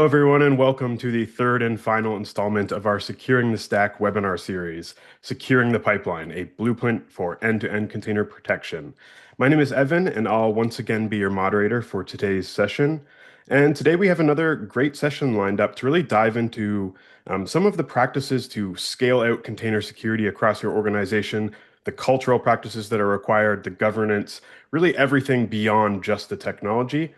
Hello, everyone, and welcome to the third and final installment of our Securing the Stack webinar series, Securing the Pipeline, a blueprint for end-to-end container protection. My name is Evan, and I'll once again be your moderator for today's session. And today we have another great session lined up to really dive into some of the practices to scale out container security across your organization, the cultural practices that are required, the governance, really everything beyond just the technology.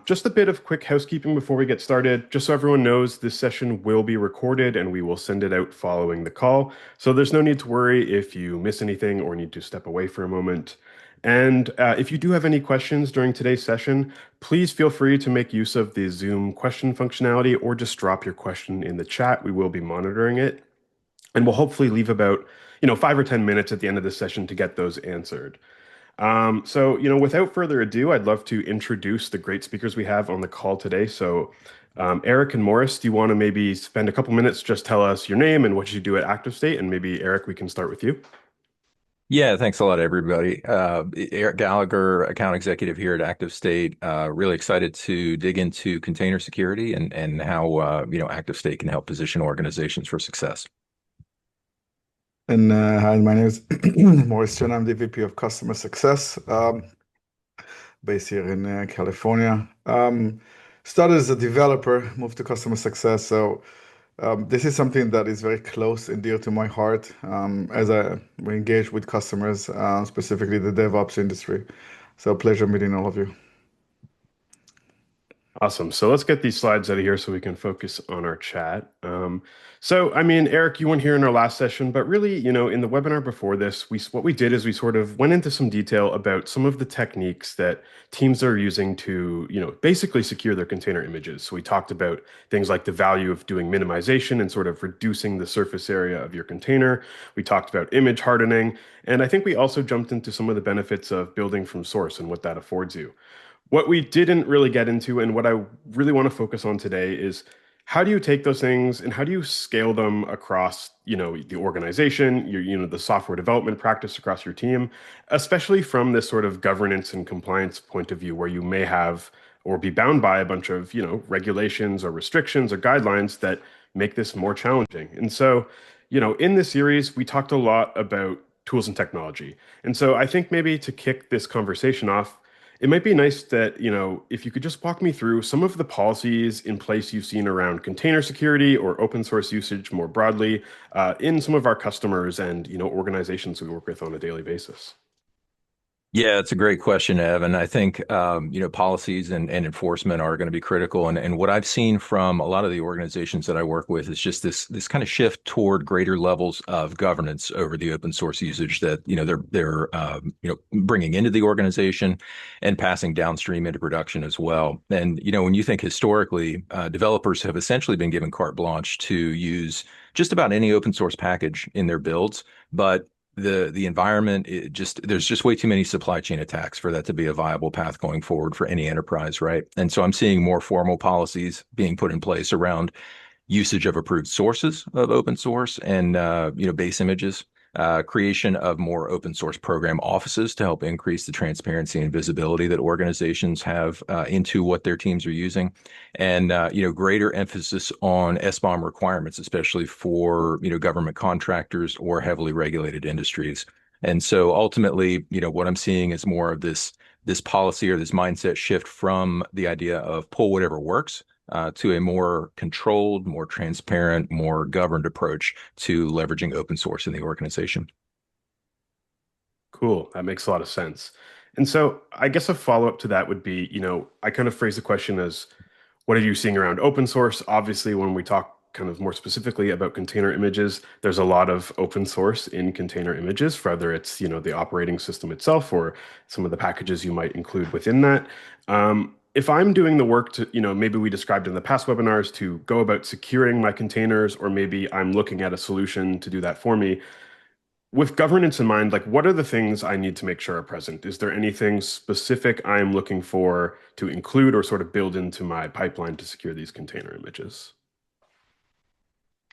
Just a bit of quick housekeeping before we get started. Just so everyone knows, this session will be recorded and we will send it out following the call. So there's no need to worry if you miss anything or need to step away for a moment. And if you do have any questions during today's session, please feel free to make use of the Zoom question functionality or just drop your question in the chat. We will be monitoring it. And we'll hopefully leave about, 5 or 10 minutes at the end of the session to get those answered. Without further ado, I'd love to introduce the great speakers we have on the call today. Eric and Morris, do you want to maybe spend a couple minutes, just tell us your name and what you do at Active State? And maybe, Eric, we can start with you. Yeah, thanks a lot, everybody. Eric Gallagher, account executive here at Active State. Really excited to dig into container security and how Active State can help position organizations for success. And hi, my name is Maurice Chen. I'm the VP of Customer Success, based here in California. Started as a developer, moved to customer success. So this is something that is very close and dear to my heart as we engage with customers, specifically the DevOps industry. So pleasure meeting all of you. Awesome. So let's get these slides out of here so we can focus on our chat. Eric, you weren't here in our last session, but really, in the webinar before this, what we did is we sort of went into some detail about some of the techniques that teams are using to, basically secure their container images. So we talked about things like the value of doing minimization and sort of reducing the surface area of your container. We talked about image hardening, and I think we also jumped into some of the benefits of building from source and what that affords you. What we didn't really get into, and what I really want to focus on today, is how do you take those things and how do you scale them across, the organization, the software development practice across your team, especially from this sort of governance and compliance point of view, where you may have or be bound by a bunch of, regulations or restrictions or guidelines that make this more challenging. And so, in this series, we talked a lot about tools and technology. And so I think maybe to kick this conversation off, it might be nice that, if you could just walk me through some of the policies in place you've seen around container security or open source usage more broadly in some of our customers and, organizations we work with on a daily basis. Yeah, it's a great question, Ev. And I think, policies and enforcement are going to be critical. And what I've seen from a lot of the organizations that I work with is just this kind of shift toward greater levels of governance over the open source usage that, they're bringing into the organization and passing downstream into production as well. And, when you think historically, developers have essentially been given carte blanche to use just about any open source package in their builds, but the environment, there's just way too many supply chain attacks for that to be a viable path going forward for any enterprise, right? And so I'm seeing more formal policies being put in place around usage of approved sources of open source and base images, creation of more open source program offices to help increase the transparency and visibility that organizations have into what their teams are using, and greater emphasis on SBOM requirements, especially for government contractors or heavily regulated industries. And so ultimately, what I'm seeing is more of this policy or this mindset shift from the idea of pull whatever works to a more controlled, more transparent, more governed approach to leveraging open source in the organization. Cool. That makes a lot of sense. And so I guess a follow-up to that would be, I kind of phrase the question as, what are you seeing around open source? Obviously, when we talk kind of more specifically about container images, there's a lot of open source in container images, whether it's, the operating system itself or some of the packages you might include within that. If I'm doing the work to, maybe we described in the past webinars to go about securing my containers, or maybe I'm looking at a solution to do that for me, with governance in mind, like what are the things I need to make sure are present? Is there anything specific I'm looking for to include or sort of build into my pipeline to secure these container images?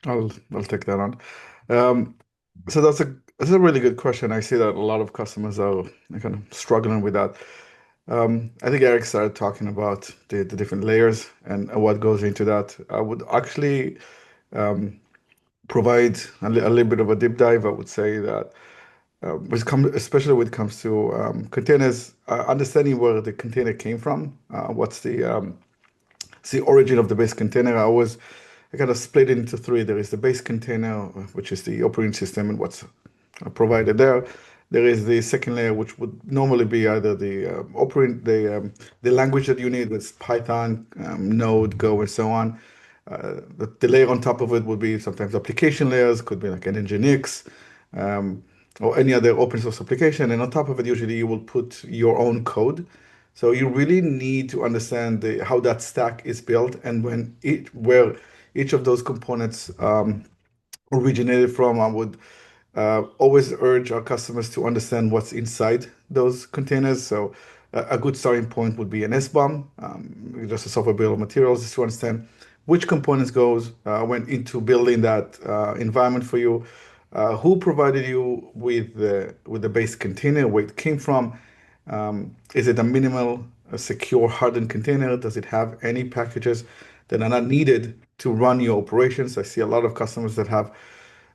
I'll take that on. Um, so that's a really good question. I see that a lot of customers are kind of struggling with that. I think Eric started talking about the different layers and what goes into that. I would actually um, provide a little bit of a deep dive. I would say that especially when it comes to containers, understanding where the container came from, what's the origin of the base container. I kind of split it into three. There is the base container, which is the operating system and what's provided there. There is the second layer, which would normally be either the language that you need, with Python, Node, Go, and so on. The layer on top of it would be sometimes application layers, could be like an Nginx, um, or any other open source application. And on top of it, usually you will put your own code. So you really need to understand how that stack is built and where each of those components originated from. I would always urge our customers to understand what's inside those containers. So a good starting point would be an SBOM, just a software bill of materials, just to understand which components went into building that environment for you, who provided you with the base container, where it came from. Is it a minimal, a secure, hardened container? Does it have any packages that are not needed to run your operations? I see a lot of customers that have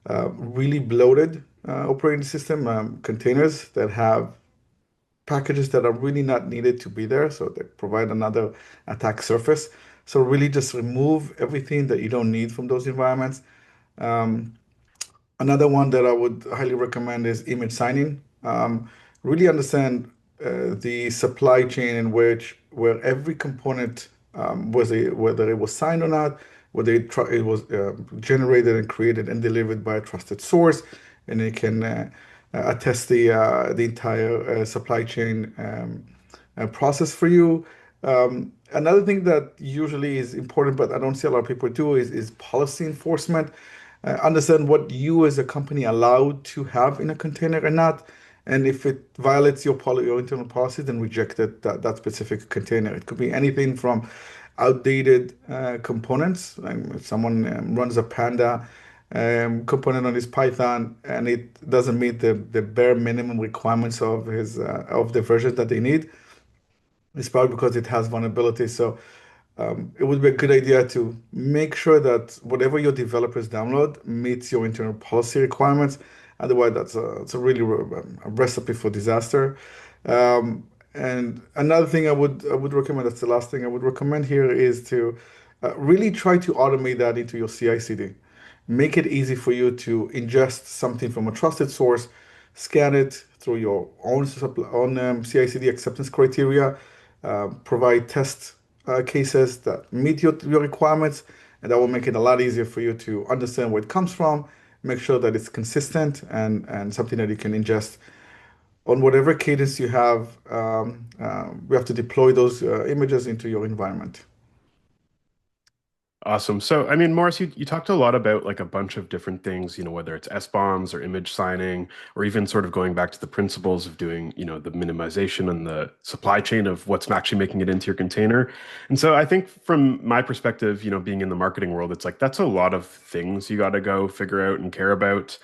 really bloated operating system containers that have packages that are really not needed to be there. So they provide another attack surface. So really just remove everything that you don't need from those environments. Um, Another one that I would highly recommend is image signing. Really understand the supply chain in which where every component whether it was signed or not, whether it was generated and created and delivered by a trusted source, and it can attest the entire supply chain process for you. Another thing that usually is important, but I don't see a lot of people do, is policy enforcement. Understand what you as a company allowed to have in a container and not. And if it violates your internal policy, then reject that specific container. It could be anything from outdated components. If someone runs a Panda component on his Python and it doesn't meet the bare minimum requirements of the version that they need, it's probably because it has vulnerability. So it would be a good idea to make sure that whatever your developers download meets your internal policy requirements. Otherwise, it's a really a recipe for disaster. And another thing I would recommend, that's the last thing I would recommend here, is to really try to automate that into your CI/CD. Make it easy for you to ingest something from a trusted source, scan it through your own CI/CD acceptance criteria, provide test cases that meet your requirements, and that will make it a lot easier for you to understand where it comes from, make sure that it's consistent and something that you can ingest on whatever cadence you have. We have to deploy those images into your environment. Awesome. So, I mean, Morris, you talked a lot about like a bunch of different things, whether it's S-bombs or image signing, or even sort of going back to the principles of doing, the minimization and the supply chain of what's actually making it into your container. And so I think from my perspective, being in the marketing world, it's like that's a lot of things you got to go figure out and care about.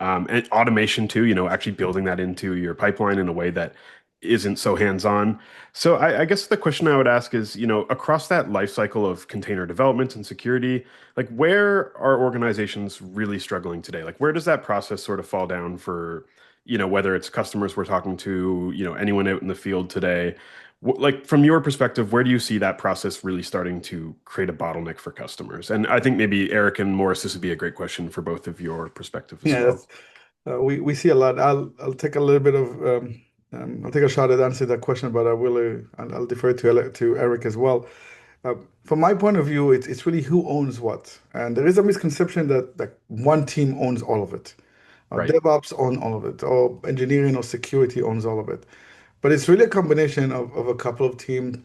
And automation too, actually building that into your pipeline in a way that isn't so hands-on. So I guess the question I would ask is, across that life cycle of container development and security, like where are organizations really struggling today? Like where does that process sort of fall down for, whether it's customers we're talking to, anyone out in the field today? Like from your perspective, where do you see that process really starting to create a bottleneck for customers? And I think maybe Eric and Morris, this would be a great question for both of your perspective as Yeah, well. we see a lot. I'll take a little bit of I'll take a shot at answering that question, but I'll defer to Eric as well. From my point of view, it's really who owns what, and there is a misconception that one team owns all of it. Right. DevOps own all of it, or engineering or security owns all of it. But it's really a combination of a couple of teams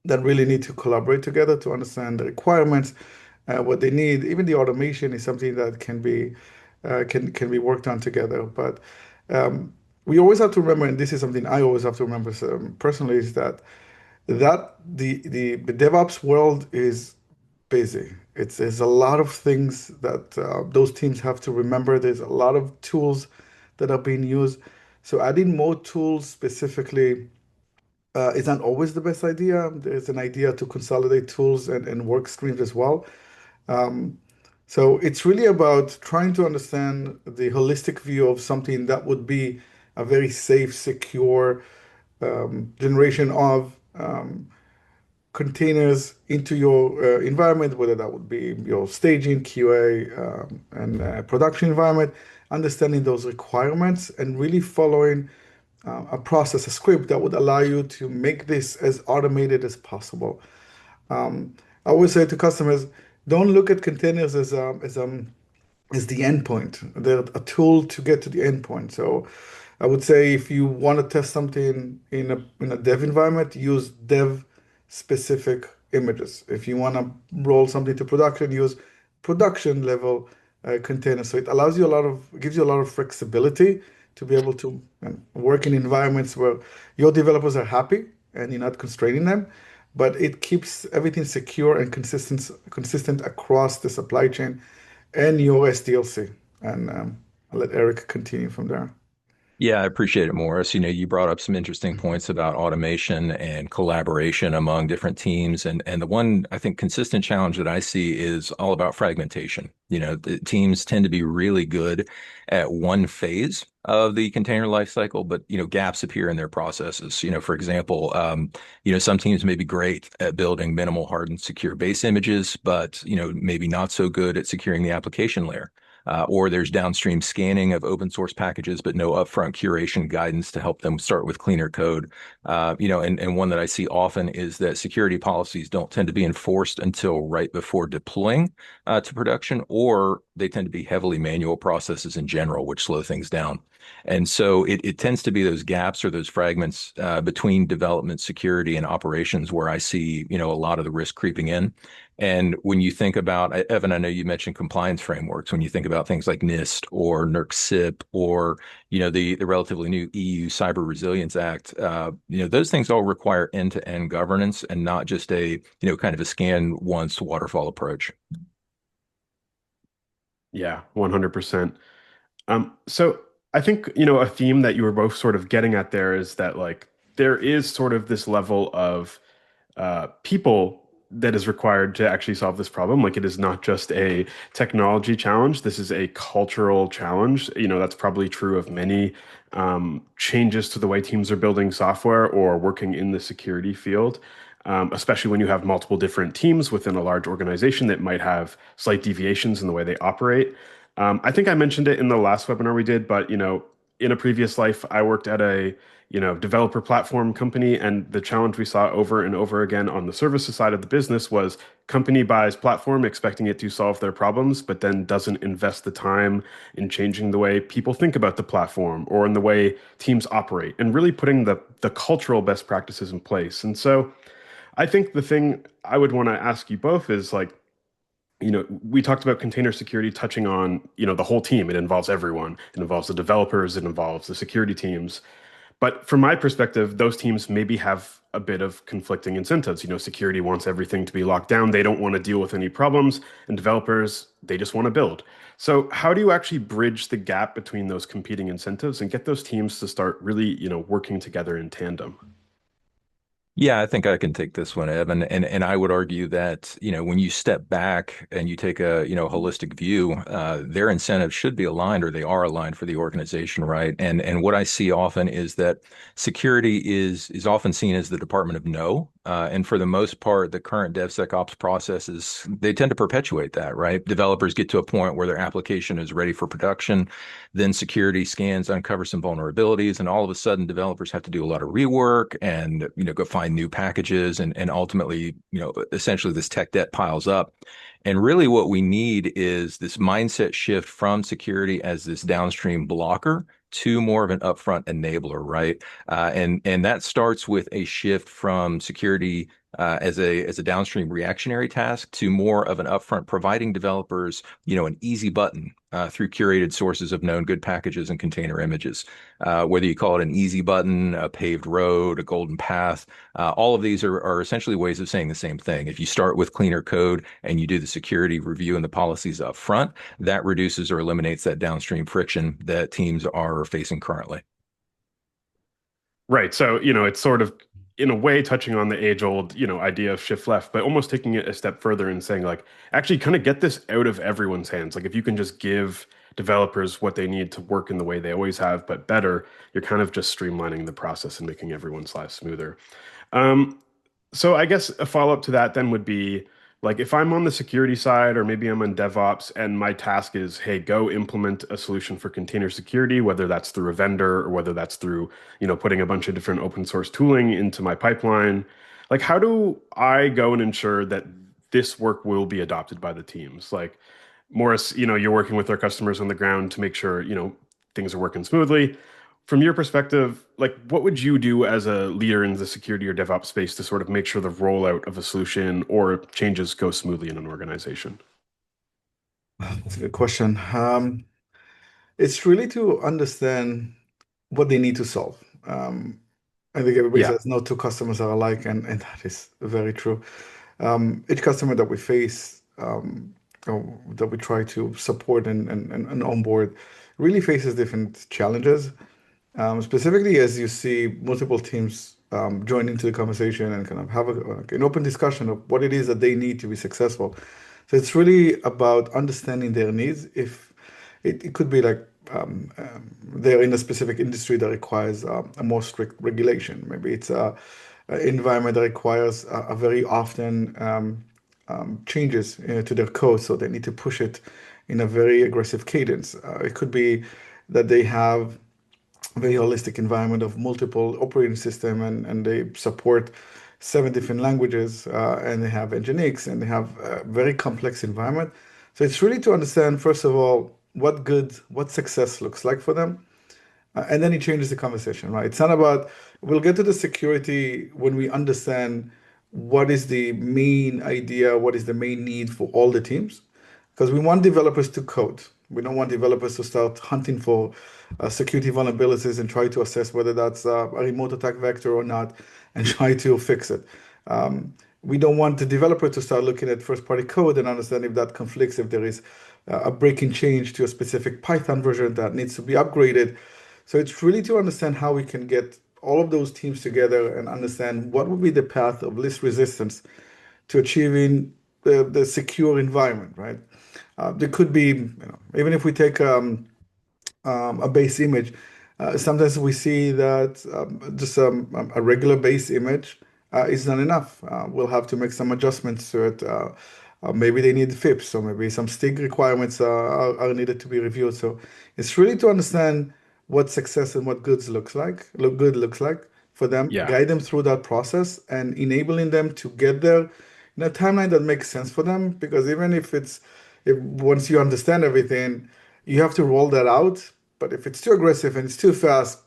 that really need to collaborate together to understand the requirements, what they need. Even the automation is something that can be worked on together. But um, we always have to remember, and this is something I always have to remember personally, is that the DevOps world is busy. There's a lot of things that those teams have to remember. There's a lot of tools that are being used. So adding more tools specifically is not always the best idea. There's an idea to consolidate tools and work streams as well. Um, so it's really about trying to understand the holistic view of something that would be a very safe, secure generation of containers into your environment, whether that would be your staging, QA, and production environment, understanding those requirements and really following a process, a script that would allow you to make this as automated as possible. I always say to customers, don't look at containers as the endpoint. They're a tool to get to the endpoint. So I would say if you want to test something in a dev environment, use dev specific images. If you want to roll something to production, use production level containers. So it allows you gives you a lot of flexibility to be able to work in environments where your developers are happy and you're not constraining them, but it keeps everything secure and consistent across the supply chain and your SDLC. And I'll let Eric continue from there. Yeah, I appreciate it, Morris. You brought up some interesting points about automation and collaboration among different teams. And the one, I think, consistent challenge that I see is all about fragmentation. The teams tend to be really good at one phase of the container lifecycle, but, gaps appear in their processes. For example, some teams may be great at building minimal hardened secure base images, but, maybe not so good at securing the application layer. Or there's downstream scanning of open source packages, but no upfront curation guidance to help them start with cleaner code. And one that I see often is that security policies don't tend to be enforced until right before deploying to production, or they tend to be heavily manual processes in general, which slow things down. And so it tends to be those gaps or those fragments between development, security, and operations where I see, a lot of the risk creeping in. And when you think about, Evan, I know you mentioned compliance frameworks. When you think about things like NIST or NERC-CIP or, the relatively new EU Cyber Resilience Act, those things all require end-to-end governance and not just a, kind of a scan once waterfall approach. Yeah, 100%. So I think, a theme that you were both sort of getting at there is that like there is sort of this level of people that is required to actually solve this problem. Like it is not just a technology challenge. This is a cultural challenge. That's probably true of many changes to the way teams are building software or working in the security field. Especially when you have multiple different teams within a large organization that might have slight deviations in the way they operate. I think I mentioned it in the last webinar we did, but in a previous life, I worked at a developer platform company, and the challenge we saw over and over again on the services side of the business was company buys platform expecting it to solve their problems, but then doesn't invest the time in changing the way people think about the platform or in the way teams operate, and really putting the cultural best practices in place. And so, I think the thing I would want to ask you both is like, we talked about container security touching on, the whole team. It involves everyone. It involves the developers, it involves the security teams. But from my perspective, those teams maybe have a bit of conflicting incentives. Security wants everything to be locked down. They don't want to deal with any problems. And developers, they just want to build. So how do you actually bridge the gap between those competing incentives and get those teams to start really, working together in tandem? Yeah, I think I can take this one, Evan. And I would argue that, when you step back and you take a, holistic view, their incentives should be aligned or they are aligned for the organization, right? And what I see often is that security is often seen as the department of no. And for the most part, the current DevSecOps processes, they tend to perpetuate that, right? Developers get to a point where their application is ready for production. Then security scans uncover some vulnerabilities, and all of a sudden, developers have to do a lot of rework and go find new packages, and ultimately, essentially this tech debt piles up. And really, what we need is this mindset shift from security as this downstream blocker to more of an upfront enabler, right? And that starts with a shift from security as a downstream reactionary task to more of an upfront providing developers, an easy button through curated sources of known good packages and container images. Whether you call it an easy button, a paved road, a golden path, all of these are essentially ways of saying the same thing. If you start with cleaner code and you do the security review and the policies up front, that reduces or eliminates that downstream friction that teams are facing currently. Right. So, it's sort of in a way touching on the age-old, idea of shift left, but almost taking it a step further and saying like, actually kind of get this out of everyone's hands. Like if you can just give developers what they need to work in the way they always have, but better, you're kind of just streamlining the process and making everyone's lives smoother. Um, so I guess a follow-up to that then would be like if I'm on the security side or maybe I'm on DevOps and my task is, hey, go implement a solution for container security, whether that's through a vendor or whether that's through, putting a bunch of different open source tooling into my pipeline. Like how do I go and ensure that this work will be adopted by the teams? Like Morris, you're working with our customers on the ground to make sure, things are working smoothly. From your perspective, like what would you do as a leader in the security or DevOps space to sort of make sure the rollout of a solution or changes go smoothly in an organization? That's a good question. It's really to understand what they need to solve. I think everybody Yeah. says no two customers are alike, and that is very true. Each customer that we face, or that we try to support and onboard, really faces different challenges. Specifically, as you see multiple teams join into the conversation and kind of have like an open discussion of what it is that they need to be successful. So it's really about understanding their needs. If it could be like they're in a specific industry that requires a more strict regulation. Maybe it's a environment that requires a very often changes to their code, so they need to push it in a very aggressive cadence. It could be that they have very holistic environment of multiple operating system and they support seven different languages and they have Nginx and they have a very complex environment. So it's really to understand, first of all, what success looks like for them. And then it changes the conversation, right? It's not about, we'll get to the security when we understand what is the main idea, what is the main need for all the teams. Because we want developers to code. We don't want developers to start hunting for security vulnerabilities and try to assess whether that's a remote attack vector or not and try to fix it. We don't want the developer to start looking at first-party code and understand if that conflicts, if there is a breaking change to a specific Python version that needs to be upgraded. So it's really to understand how we can get all of those teams together and understand what would be the path of least resistance to achieving the secure environment, right? There could be, even if we take a base image. Sometimes we see that just a regular base image is not enough. We'll have to make some adjustments to it. Maybe they need FIPS, or maybe some STIG requirements are needed to be reviewed. So it's really to understand what success and what good looks like for them, Yeah. guide them through that process, and enabling them to get there in a timeline that makes sense for them. Because even if once you understand everything, you have to roll that out. But if it's too aggressive and it's too fast,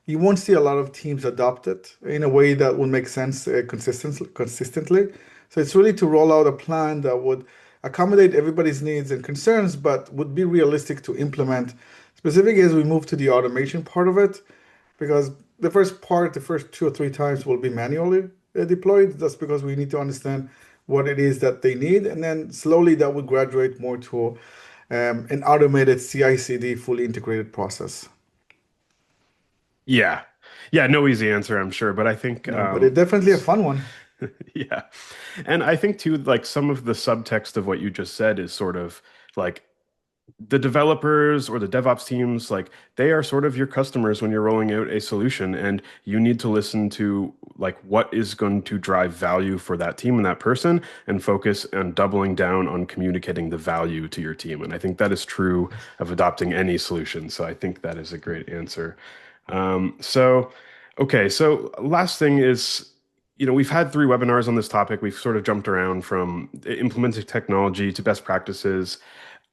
you won't see a lot of teams adopt it in a way that would make sense consistently. So it's really to roll out a plan that would accommodate everybody's needs and concerns, but would be realistic to implement, specifically as we move to the automation part of it, because the first two or three times will be manually deployed. That's because we need to understand what it is that they need, and then slowly that will graduate more to an automated CI/CD fully integrated process. Yeah. Yeah, no easy answer, I'm sure, but I think No, but it's definitely a fun one. yeah. And I think too, like some of the subtext of what you just said is sort of like the developers or the DevOps teams, like they are sort of your customers when you're rolling out a solution, and you need to listen to like what is going to drive value for that team and that person and focus on doubling down on communicating the value to your team. And I think that is true of adopting any solution. So I think that is a great answer. Okay, so last thing is, we've had three webinars on this topic. We've sort of jumped around from implementing technology to best practices.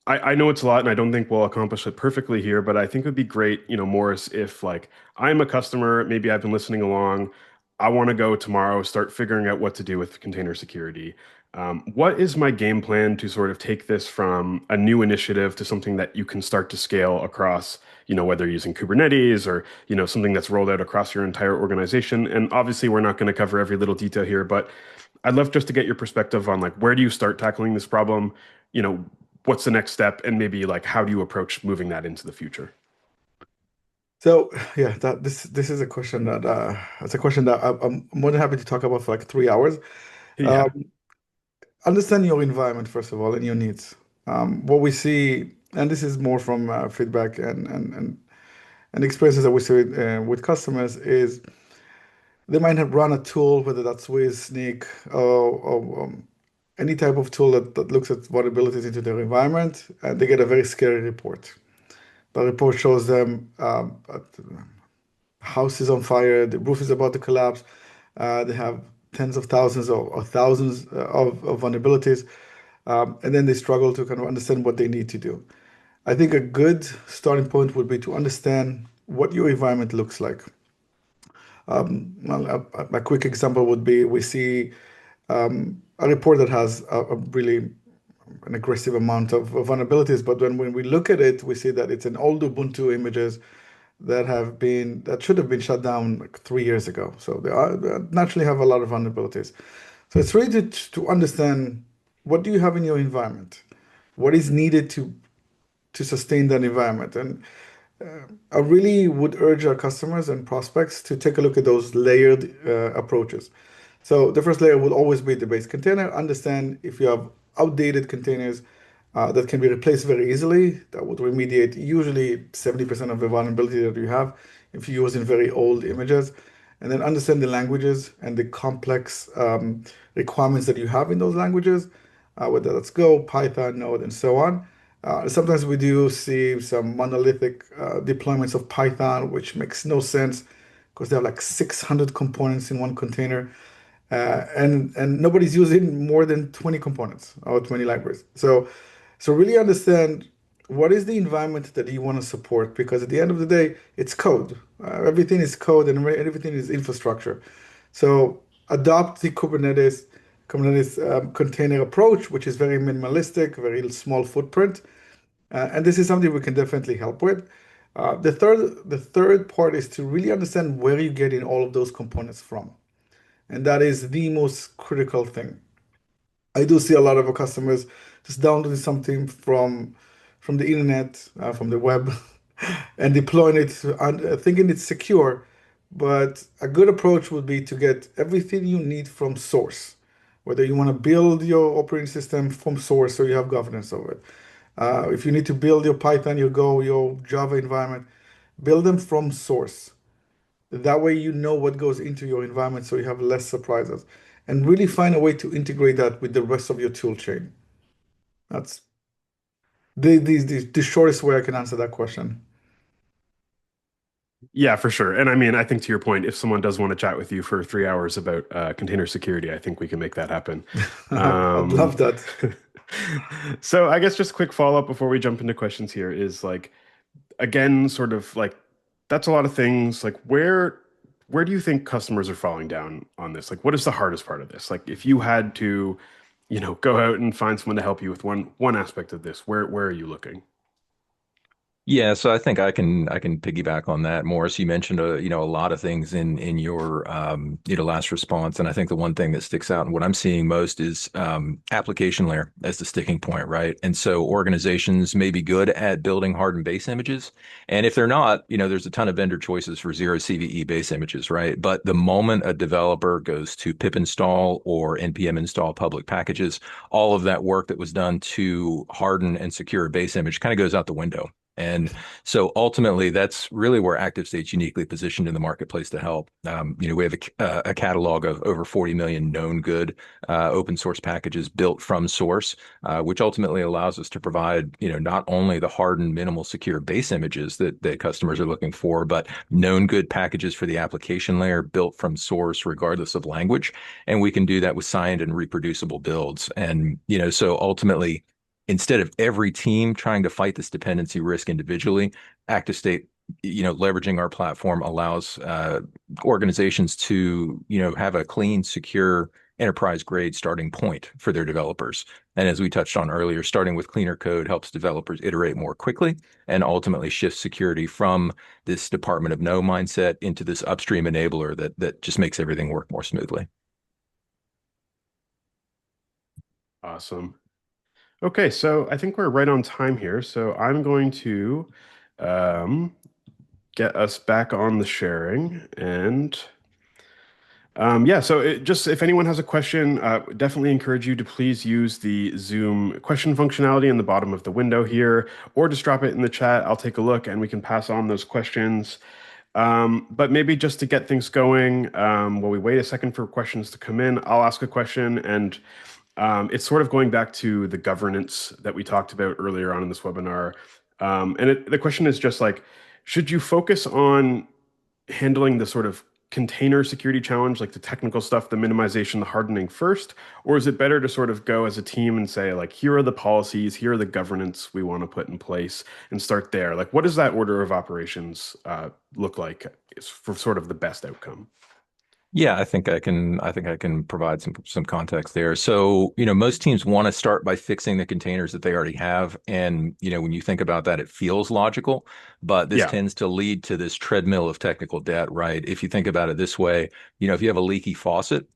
I know it's a lot and I don't think we'll accomplish it perfectly here, but I think it would be great, Morris, if like I'm a customer, maybe I've been listening along, I want to go tomorrow, start figuring out what to do with container security. What is my game plan to sort of take this from a new initiative to something that you can start to scale across, whether you're using Kubernetes or, something that's rolled out across your entire organization? And obviously, we're not going to cover every little detail here, but I'd love just to get your perspective on like where do you start tackling this problem? You know, what's the next step, and maybe like how do you approach moving that into the future? So yeah, that this is a question that it's a question that I'm more than happy to talk about for like 3 hours. Yeah. Um, Understand your environment first of all and your needs. What we see, and this is more from feedback and experiences that we see with customers, is they might have run a tool, whether that's Wiz, Sneak, or any type of tool that looks at vulnerabilities into their environment, and they get a very scary report. The report shows them house is on fire, the roof is about to collapse. They have tens of thousands or thousands of vulnerabilities, and then they struggle to kind of understand what they need to do. I think a good starting point would be to understand what your environment looks like. Well, a quick example would be we see a report that has a really an aggressive amount of vulnerabilities, but when we look at it, we see that it's an old Ubuntu images that should have been shut down like 3 years ago. So they naturally have a lot of vulnerabilities. So it's really to understand what do you have in your environment, what is needed to sustain that environment, and I really would urge our customers and prospects to take a look at those layered approaches. So the first layer will always be the base container. Understand if you have outdated containers that can be replaced very easily, that would remediate usually 70% of the vulnerability that you have if you're using very old images. And then understand the languages and the complex requirements that you have in those languages, whether that's Go, Python, Node, and so on. Sometimes we do see some monolithic deployments of Python, which makes no sense because they have like 600 components in one container, and nobody's using more than 20 components or 20 libraries. So really understand what is the environment that you want to support, because at the end of the day, it's code. Everything is code and everything is infrastructure. So adopt the Kubernetes container approach, which is very minimalistic, very small footprint. And this is something we can definitely help with. The third part is to really understand where you're getting all of those components from. And that is the most critical thing. I do see a lot of our customers just downloading something from the internet, from the web, and deploying it, thinking it's secure. But a good approach would be to get everything you need from source, whether you want to build your operating system from source so you have governance over it. If you need to build your Python, your Go, your Java environment, build them from source. That way you know what goes into your environment so you have less surprises. And really find a way to integrate that with the rest of your tool chain. That's the shortest way I can answer that question. Yeah, for sure. And I mean, I think to your point, if someone does want to chat with you for 3 hours about container security, I think we can make that happen. I'd love Um, that. so I guess just a quick follow-up before we jump into questions here is like, again, sort of like that's a lot of things. Like where do you think customers are falling down on this? Like what is the hardest part of this? Like if you had to, go out and find someone to help you with one aspect of this, where are you looking? Yeah, so I think I can piggyback on that. Morris, you mentioned a lot of things in your last response, and I think the one thing that sticks out and what I'm seeing most is application layer as the sticking point, right? And so organizations may be good at building hardened base images, and if they're not, there's a ton of vendor choices for zero CVE base images, right? But the moment a developer goes to pip install or npm install public packages, all of that work that was done to harden and secure a base image kind of goes out the window. And so ultimately, that's really where ActiveState's uniquely positioned in the marketplace to help. We have a catalog of over 40 million known good open source packages built from source, which ultimately allows us to provide, not only the hardened minimal secure base images that customers are looking for, but known good packages for the application layer built from source, regardless of language. And we can do that with signed and reproducible builds. And, so ultimately, instead of every team trying to fight this dependency risk individually, ActiveState, leveraging our platform allows organizations to, have a clean, secure, enterprise grade starting point for their developers. And as we touched on earlier, starting with cleaner code helps developers iterate more quickly and ultimately shift security from this Department of No mindset into this upstream enabler that just makes everything work more smoothly. Awesome. Okay, so I think we're right on time here. So I'm going to um, get us back on the sharing. And yeah, so just if anyone has a question, definitely encourage you to please use the Zoom question functionality in the bottom of the window here, or just drop it in the chat. I'll take a look and we can pass on those questions. But maybe just to get things going, while we wait a second for questions to come in, I'll ask a question. And it's sort of going back to the governance that we talked about earlier on in this webinar. The question is just like, should you focus on handling the sort of container security challenge, like the technical stuff, the minimization, the hardening first? Or is it better to sort of go as a team and say, like, here are the policies, here are the governance we want to put in place and start there? Like, what does that order of operations look like for sort of the best outcome? Yeah, I think I can provide some context there. So, most teams want to start by fixing the containers that they already have. And, when you think about that, it feels logical, but this Yeah, tends to lead to this treadmill of technical debt, right? If you think about it this way, if you have a leaky faucet,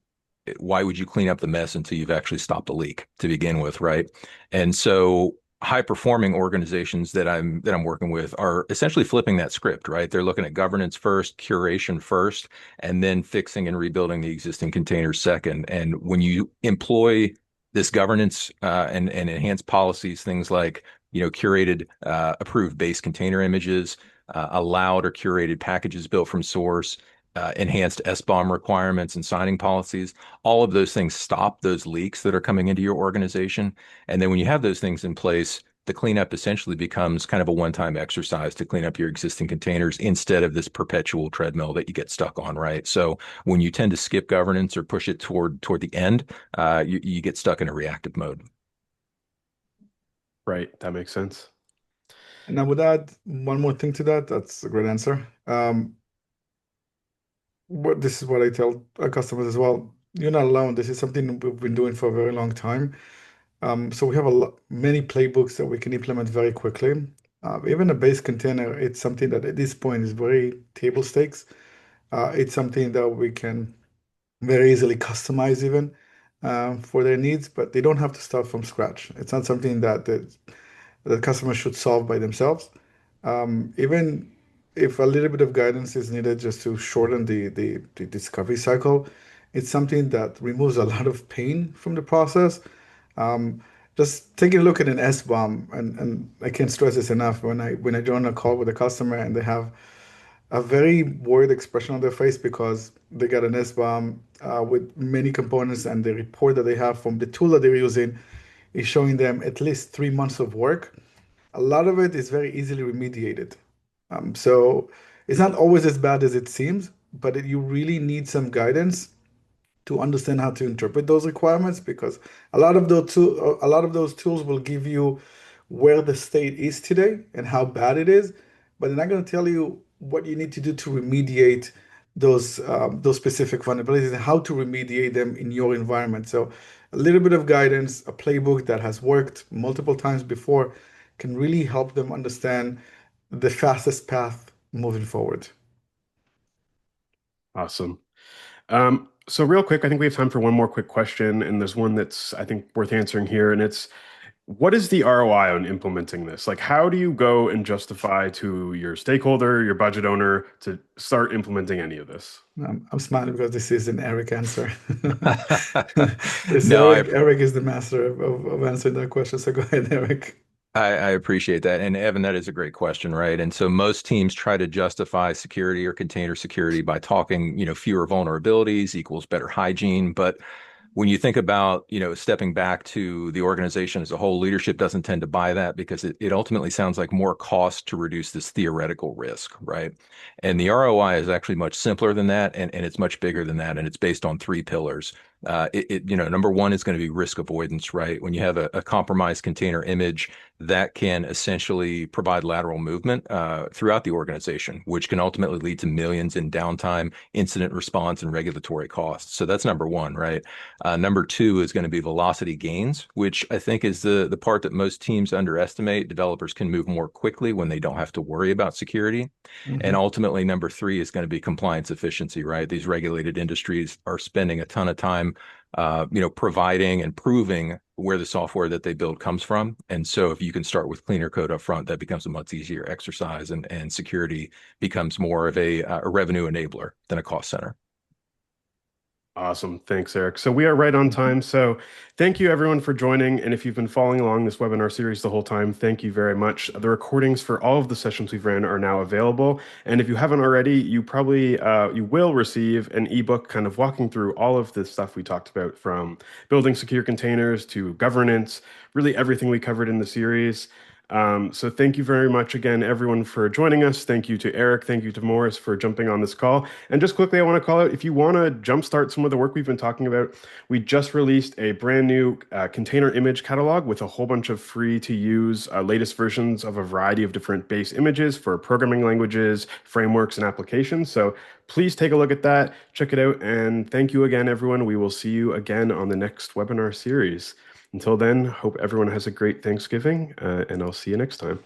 why would you clean up the mess until you've actually stopped the leak to begin with, right? And so high performing organizations that I'm working with are essentially flipping that script, right? They're looking at governance first, curation first, and then fixing and rebuilding the existing containers second. And when you employ this governance and enhanced policies, things like curated approved base container images, allowed or curated packages built from source, enhanced SBOM requirements and signing policies, all of those things stop those leaks that are coming into your organization. And then when you have those things in place, the cleanup essentially becomes kind of a one-time exercise to clean up your existing containers instead of this perpetual treadmill that you get stuck on, right? So when you tend to skip governance or push it toward the end, you get stuck in a reactive mode. right. That makes sense. And I would add one more thing to that. That's a great answer. This is what I tell our customers as well. You're not alone. This is something we've been doing for a very long time. So we have many playbooks that we can implement very quickly. Even a base container, it's something that at this point is very table stakes. It's something that we can very easily customize even for their needs, but they don't have to start from scratch. It's not something that customers should solve by themselves. Even if a little bit of guidance is needed just to shorten the discovery cycle, it's something that removes a lot of pain from the process. Um, just taking a look at an SBOM, and I can't stress this enough when I join a call with a customer and they have a very worried expression on their face because they got an SBOM with many components, and the report that they have from the tool that they're using is showing them at least 3 months of work. A lot of it is very easily remediated. So it's not always as bad as it seems, but you really need some guidance to understand how to interpret those requirements, because a lot of those tools will give you where the state is today and how bad it is, but they're not going to tell you what you need to do to remediate those specific vulnerabilities and how to remediate them in your environment. So a little bit of guidance, a playbook that has worked multiple times before, can really help them understand the fastest path moving forward. Awesome. So real quick, I think we have time for one more quick question, and there's one that's I think worth answering here, and it's what is the ROI on implementing this? Like, how do you go and justify to your stakeholder, your budget owner, to start implementing any of this? I'm smiling because this is an Eric answer. No, Eric is the master of answering that question. So go ahead, Eric. I appreciate that. And Evan, that is a great question, right? And so most teams try to justify security or container security by talking, fewer vulnerabilities equals better hygiene. But when you think about, stepping back to the organization as a whole, leadership doesn't tend to buy that because it ultimately sounds like more cost to reduce this theoretical risk, right? And the ROI is actually much simpler than that, and it's much bigger than that, and it's based on three pillars. Number one is going to be risk avoidance, right? When you have a compromised container image, that can essentially provide lateral movement throughout the organization, which can ultimately lead to millions in downtime, incident response, and regulatory costs. So that's number one, right? Number two is going to be velocity gains, which I think is the part that most teams underestimate. Developers can move more quickly when they don't have to worry about security. And ultimately, number three is going to be compliance efficiency, right? These regulated industries are spending a ton of time them, providing and proving where the software that they build comes from. And so if you can start with cleaner code up front, that becomes a much easier exercise, and security becomes more of a revenue enabler than a cost center. Awesome. Thanks, Eric. So we are right on time. So thank you everyone for joining. And if you've been following along this webinar series the whole time, thank you very much. The recordings for all of the sessions we've ran are now available. And if you haven't already, you probably you will receive an ebook kind of walking through all of the stuff we talked about, from building secure containers to governance, really everything we covered in the series. So thank you very much again, everyone, for joining us. Thank you to Eric. Thank you to Morris for jumping on this call. And just quickly, I want to call out, if you want to jumpstart some of the work we've been talking about, we just released a brand new container image catalog with a whole bunch of free to use latest versions of a variety of different base images for programming languages, frameworks, and applications. So please take a look at that, check it out. And thank you again, everyone. We will see you again on the next webinar series. Until then, hope everyone has a great Thanksgiving, and I'll see you next time.